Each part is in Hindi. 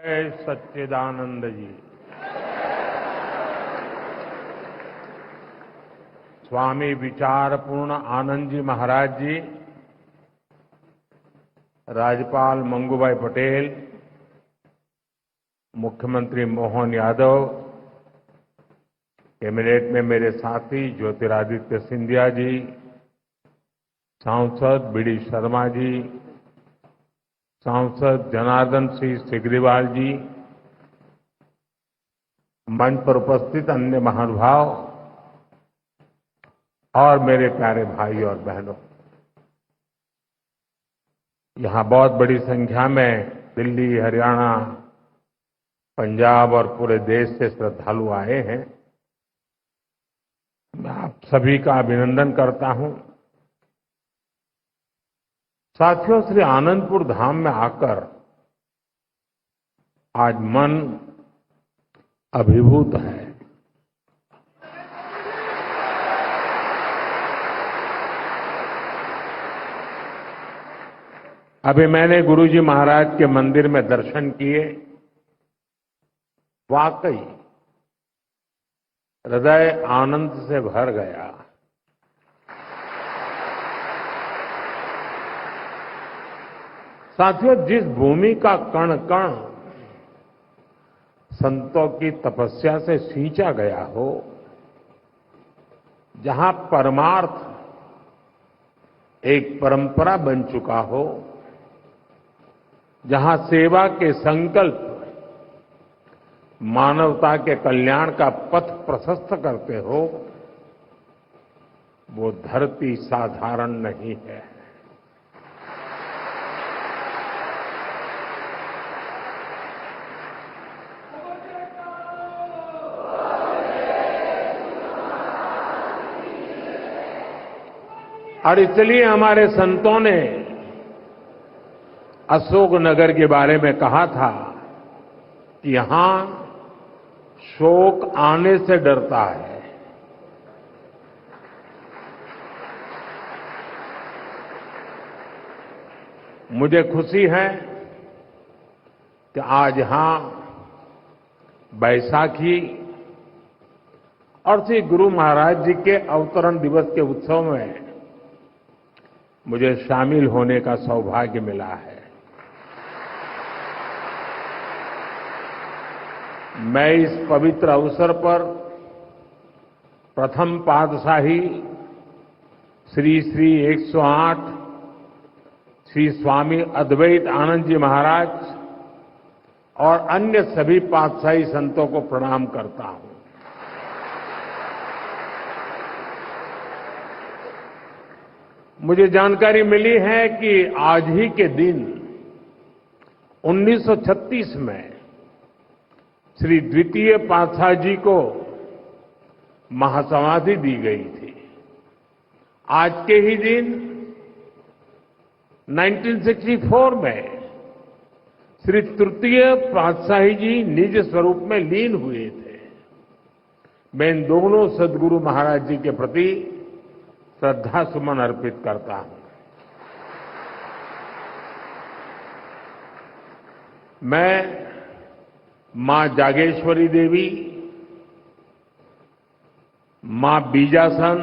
जय सच्चिदानंद जी। स्वामी विचारपूर्ण आनंद जी महाराज जी, राज्यपाल मंगूभाई पटेल, मुख्यमंत्री मोहन यादव, कैबिनेट में मेरे साथी ज्योतिरादित्य सिंधिया जी, सांसद बीडी शर्मा जी, सांसद जनार्दन सिंह सिग्रीवाल जी, मंच पर उपस्थित अन्य महानुभाव और मेरे प्यारे भाई और बहनों, यहां बहुत बड़ी संख्या में दिल्ली, हरियाणा, पंजाब और पूरे देश से श्रद्धालु आए हैं। मैं आप सभी का अभिनंदन करता हूं। साथियों, श्री आनंदपुर धाम में आकर आज मन अभिभूत है। अभी मैंने गुरुजी महाराज के मंदिर में दर्शन किए। वाकई हृदय आनंद से भर गया। साथियों, जिस भूमि का कण कण संतों की तपस्या से सींचा गया हो, जहां परमार्थ एक परंपरा बन चुका हो, जहां सेवा के संकल्प मानवता के कल्याण का पथ प्रशस्त करते हो, वो धरती साधारण नहीं है। और इसलिए हमारे संतों ने अशोकनगर के बारे में कहा था कि यहां शोक आने से डरता है। मुझे खुशी है कि आज यहां बैसाखी और श्री गुरु महाराज जी के अवतरण दिवस के उत्सव में मुझे शामिल होने का सौभाग्य मिला है। मैं इस पवित्र अवसर पर प्रथम पातशाही श्री श्री 108 श्री स्वामी अद्वैत आनंद जी महाराज और अन्य सभी पातशाही संतों को प्रणाम करता हूं। मुझे जानकारी मिली है कि आज ही के दिन 1936 में श्री द्वितीय पातशाह जी को महासमाधि दी गई थी। आज के ही दिन 1964 में श्री तृतीय पातशाही जी निज स्वरूप में लीन हुए थे। मैं इन दोनों सद्गुरु महाराज जी के प्रति श्रद्धा सुमन अर्पित करता हूं। मैं मां जागेश्वरी देवी, मां बीजासन,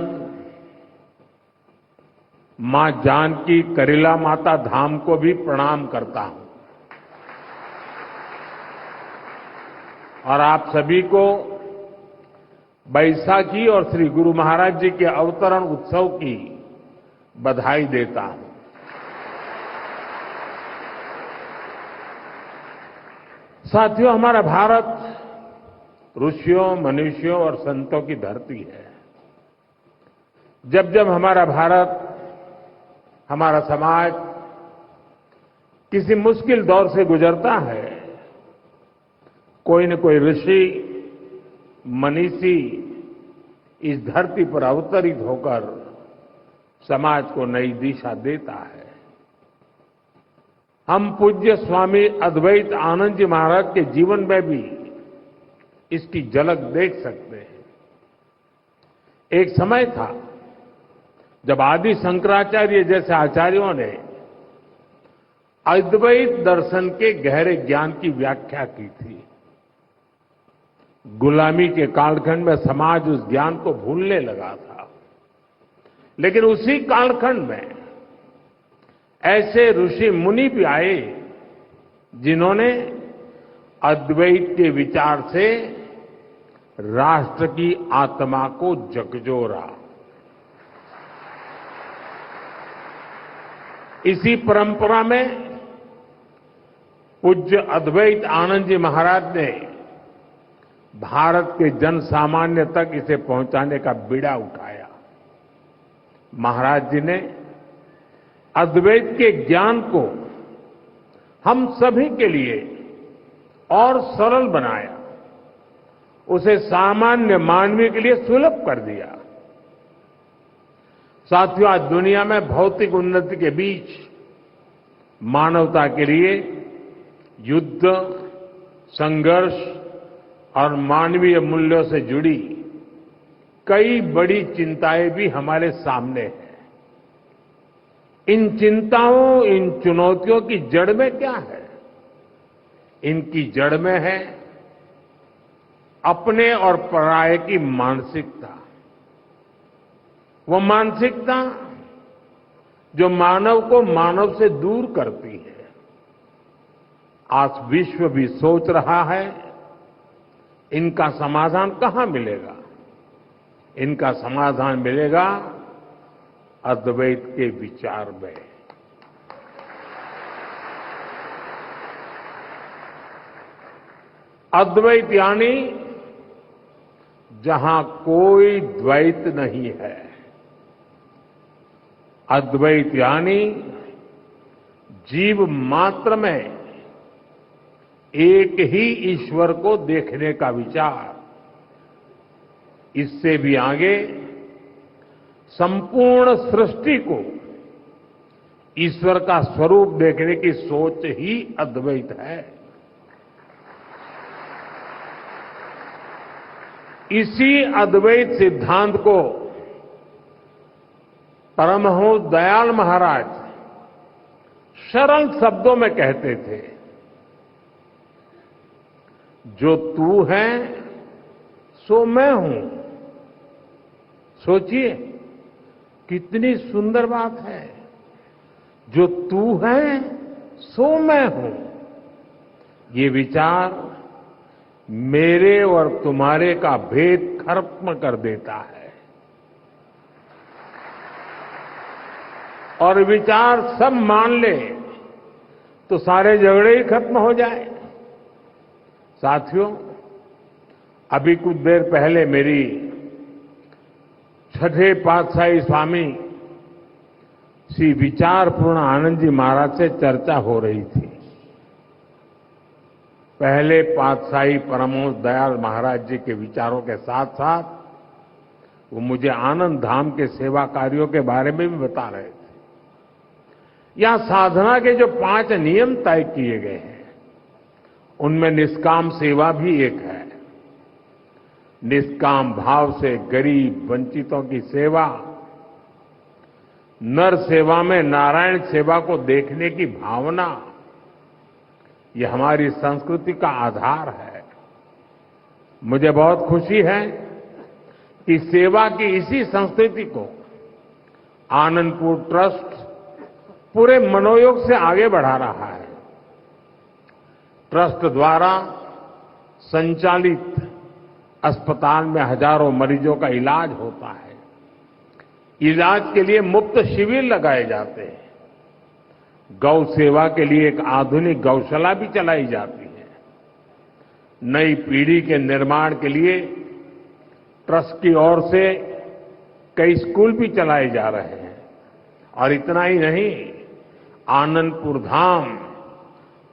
मां जानकी करीला माता धाम को भी प्रणाम करता हूं और आप सभी को बैसाखी और श्री गुरु महाराज जी के अवतरण उत्सव की बधाई देता हूं। साथियों, हमारा भारत ऋषियों, मनुष्यों और संतों की धरती है। जब जब हमारा भारत, हमारा समाज किसी मुश्किल दौर से गुजरता है, कोई न कोई ऋषि, मनीषी इस धरती पर अवतरित होकर समाज को नई दिशा देता है। हम पूज्य स्वामी अद्वैत आनंद जी महाराज के जीवन में भी इसकी झलक देख सकते हैं। एक समय था जब आदि शंकराचार्य जैसे आचार्यों ने अद्वैत दर्शन के गहरे ज्ञान की व्याख्या की थी। गुलामी के कालखंड में समाज उस ज्ञान को भूलने लगा था, लेकिन उसी कालखंड में ऐसे ऋषि मुनि भी आए जिन्होंने अद्वैत के विचार से राष्ट्र की आत्मा को झकझोरा। इसी परंपरा में पूज्य अद्वैत आनंद जी महाराज ने भारत के जन सामान्य तक इसे पहुंचाने का बीड़ा उठाया। महाराज जी ने अद्वैत के ज्ञान को हम सभी के लिए और सरल बनाया, उसे सामान्य मानवीय के लिए सुलभ कर दिया। साथियों, आज दुनिया में भौतिक उन्नति के बीच मानवता के लिए युद्ध, संघर्ष और मानवीय मूल्यों से जुड़ी कई बड़ी चिंताएं भी हमारे सामने हैं। इन चिंताओं, इन चुनौतियों की जड़ में क्या है? इनकी जड़ में है अपने और पराये की मानसिकता। वो मानसिकता जो मानव को मानव से दूर करती है। आज विश्व भी सोच रहा है इनका समाधान कहां मिलेगा? इनका समाधान मिलेगा अद्वैत के विचार में। अद्वैत यानी जहां कोई द्वैत नहीं है। अद्वैत यानी जीव मात्र में एक ही ईश्वर को देखने का विचार। इससे भी आगे संपूर्ण सृष्टि को ईश्वर का स्वरूप देखने की सोच ही अद्वैत है। इसी अद्वैत सिद्धांत को परमहंस दयाल महाराज सरल शब्दों में कहते थे, जो तू है सो मैं हूं। सोचिए कितनी सुंदर बात है। जो तू है सो मैं हूं। ये विचार मेरे और तुम्हारे का भेद खत्म कर देता है और विचार सब मान ले तो सारे झगड़े ही खत्म हो जाए। साथियों, अभी कुछ देर पहले मेरी छठे पातशाही स्वामी श्री विचारपूर्ण आनंद जी महाराज से चर्चा हो रही थी। पहले पातशाही परमहंस दयाल महाराज जी के विचारों के साथ साथ वो मुझे आनंद धाम के सेवा कार्यों के बारे में भी बता रहे थे। यहां साधना के जो 5 नियम तय किए गए हैं उनमें निष्काम सेवा भी एक है। निष्काम भाव से गरीब वंचितों की सेवा, नर सेवा में नारायण सेवा को देखने की भावना, ये हमारी संस्कृति का आधार है। मुझे बहुत खुशी है कि सेवा की इसी संस्कृति को आनंदपुर ट्रस्ट पूरे मनोयोग से आगे बढ़ा रहा है। ट्रस्ट द्वारा संचालित अस्पताल में हजारों मरीजों का इलाज होता है। इलाज के लिए मुफ्त शिविर लगाए जाते हैं। गौ सेवा के लिए एक आधुनिक गौशाला भी चलाई जाती है। नई पीढ़ी के निर्माण के लिए ट्रस्ट की ओर से कई स्कूल भी चलाए जा रहे हैं। और इतना ही नहीं, आनंदपुर धाम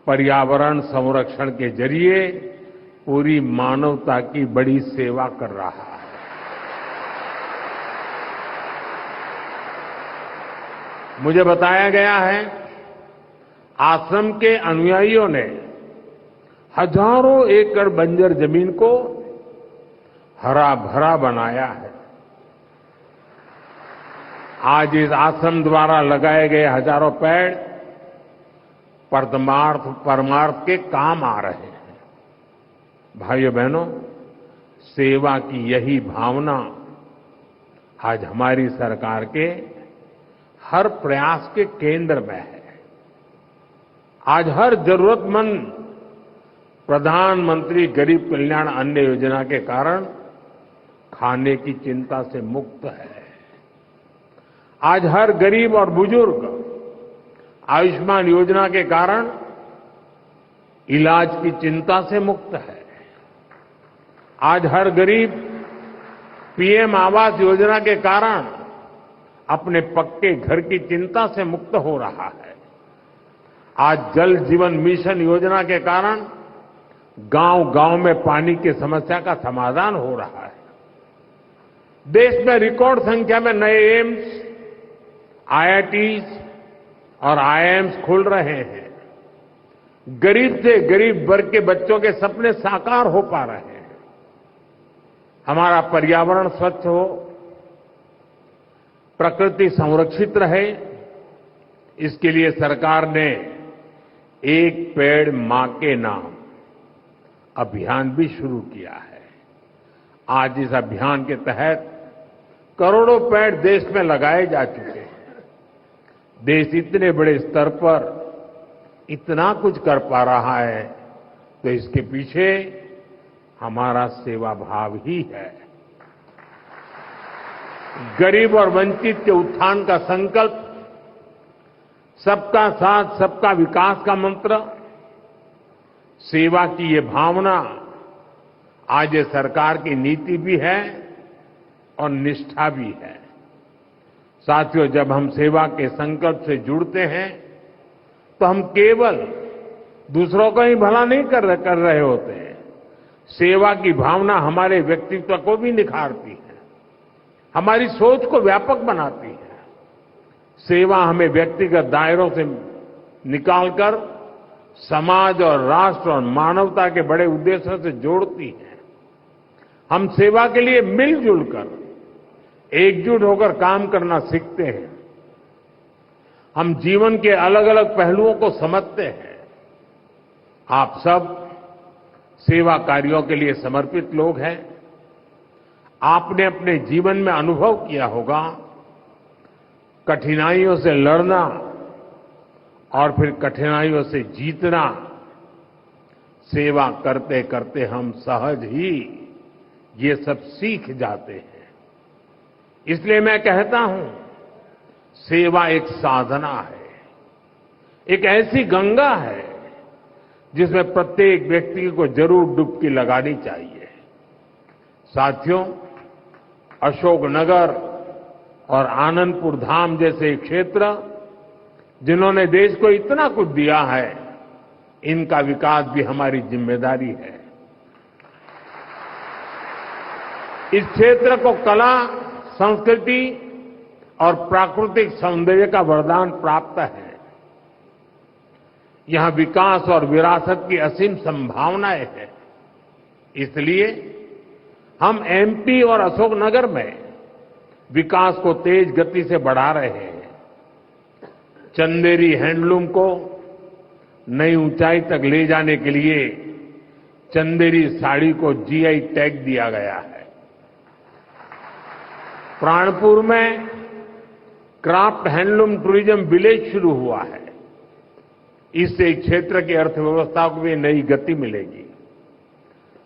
पर्यावरण संरक्षण के जरिए पूरी मानवता की बड़ी सेवा कर रहा है। मुझे बताया गया है आश्रम के अनुयायियों ने हजारों एकड़ बंजर जमीन को हरा भरा बनाया है। आज इस आश्रम द्वारा लगाए गए हजारों पेड़ परमार्थ के काम आ रहे हैं। भाइयों बहनों, सेवा की यही भावना आज हमारी सरकार के हर प्रयास के केंद्र में है। आज हर जरूरतमंद प्रधानमंत्री गरीब कल्याण अन्न योजना के कारण खाने की चिंता से मुक्त है। आज हर गरीब और बुजुर्ग आयुष्मान योजना के कारण इलाज की चिंता से मुक्त है। आज हर गरीब पीएम आवास योजना के कारण अपने पक्के घर की चिंता से मुक्त हो रहा है। आज जल जीवन मिशन योजना के कारण गांव-गांव में पानी की समस्या का समाधान हो रहा है। देश में रिकॉर्ड संख्या में नए एम्स, आईआईटीज और आईआईएम्स खुल रहे हैं। गरीब से गरीब वर्ग के बच्चों के सपने साकार हो पा रहे हैं। हमारा पर्यावरण स्वच्छ हो, प्रकृति संरक्षित रहे, इसके लिए सरकार ने एक पेड़ मां के नाम अभियान भी शुरू किया है। आज इस अभियान के तहत करोड़ों पेड़ देश में लगाए जा चुके हैं। देश इतने बड़े स्तर पर इतना कुछ कर पा रहा है तो इसके पीछे हमारा सेवा भाव ही है। गरीब और वंचित के उत्थान का संकल्प, सबका साथ सबका विकास का मंत्र, सेवा की ये भावना आज ये सरकार की नीति भी है और निष्ठा भी है। साथियों, जब हम सेवा के संकल्प से जुड़ते हैं तो हम केवल दूसरों का ही भला नहीं कर रहे होते हैं। सेवा की भावना हमारे व्यक्तित्व को भी निखारती है, हमारी सोच को व्यापक बनाती है। सेवा हमें व्यक्तिगत दायरों से निकालकर समाज और राष्ट्र और मानवता के बड़े उद्देश्यों से जोड़ती है। हम सेवा के लिए मिलजुल कर, एकजुट होकर काम करना सीखते हैं। हम जीवन के अलग अलग पहलुओं को समझते हैं। आप सब सेवा कार्यों के लिए समर्पित लोग हैं। आपने अपने जीवन में अनुभव किया होगा, कठिनाइयों से लड़ना और फिर कठिनाइयों से जीतना। सेवा करते करते हम सहज ही ये सब सीख जाते हैं। इसलिए मैं कहता हूं, सेवा एक साधना है, एक ऐसी गंगा है जिसमें प्रत्येक व्यक्ति को जरूर डुबकी लगानी चाहिए। साथियों, अशोकनगर और आनंदपुर धाम जैसे क्षेत्र जिन्होंने देश को इतना कुछ दिया है, इनका विकास भी हमारी जिम्मेदारी है। इस क्षेत्र को कला, संस्कृति और प्राकृतिक सौंदर्य का वरदान प्राप्त है। यहां विकास और विरासत की असीम संभावनाएं हैं। इसलिए हम एमपी और अशोकनगर में विकास को तेज गति से बढ़ा रहे हैं। चंदेरी हैंडलूम को नई ऊंचाई तक ले जाने के लिए चंदेरी साड़ी को जीआई टैग दिया गया है। प्राणपुर में क्राफ्ट हैंडलूम टूरिज्म विलेज शुरू हुआ है। इससे क्षेत्र की अर्थव्यवस्था को भी नई गति मिलेगी।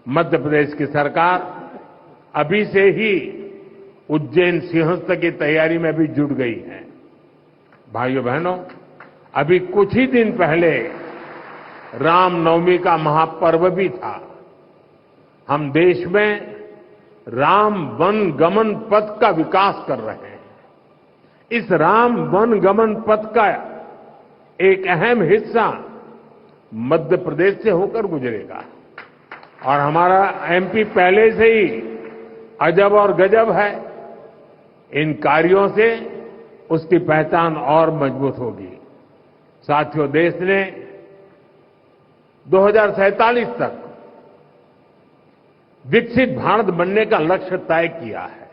मध्य प्रदेश की सरकार अभी से ही उज्जैन सिंहस्थ की तैयारी में भी जुट गई है। भाइयों बहनों, अभी कुछ ही दिन पहले रामनवमी का महापर्व भी था। हम देश में राम वन गमन पथ का विकास कर रहे हैं। इस राम वन गमन पथ का एक अहम हिस्सा मध्य प्रदेश से होकर गुजरेगा और हमारा एमपी पहले से ही अजब और गजब है। इन कार्यों से उसकी पहचान और मजबूत होगी। साथियों, देश ने 2047 तक विकसित भारत बनने का लक्ष्य तय किया है।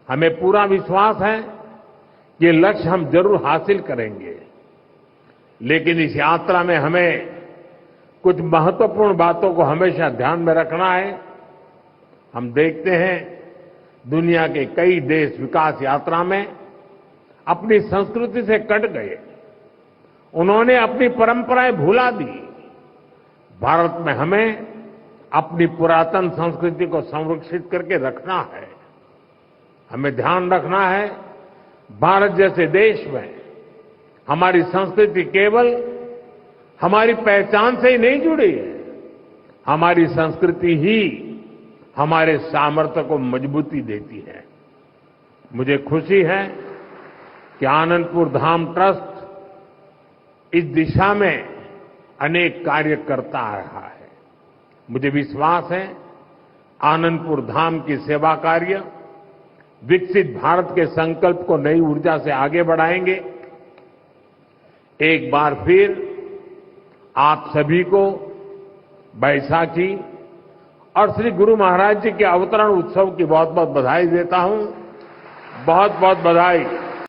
हमें पूरा विश्वास है कि ये लक्ष्य हम जरूर हासिल करेंगे। लेकिन इस यात्रा में हमें कुछ महत्वपूर्ण बातों को हमेशा ध्यान में रखना है। हम देखते हैं दुनिया के कई देश विकास यात्रा में अपनी संस्कृति से कट गए, उन्होंने अपनी परंपराएं भुला दी। भारत में हमें अपनी पुरातन संस्कृति को संरक्षित करके रखना है। हमें ध्यान रखना है भारत जैसे देश में हमारी संस्कृति केवल हमारी पहचान से ही नहीं जुड़ी है, हमारी संस्कृति ही हमारे सामर्थ्य को मजबूती देती है। मुझे खुशी है कि आनंदपुर धाम ट्रस्ट इस दिशा में अनेक कार्य करता आ रहा है। मुझे विश्वास है आनंदपुर धाम की सेवा कार्य विकसित भारत के संकल्प को नई ऊर्जा से आगे बढ़ाएंगे। एक बार फिर आप सभी को बैसाखी और श्री गुरु महाराज जी के अवतरण उत्सव की बहुत बहुत बधाई देता हूं। बहुत बहुत बधाई।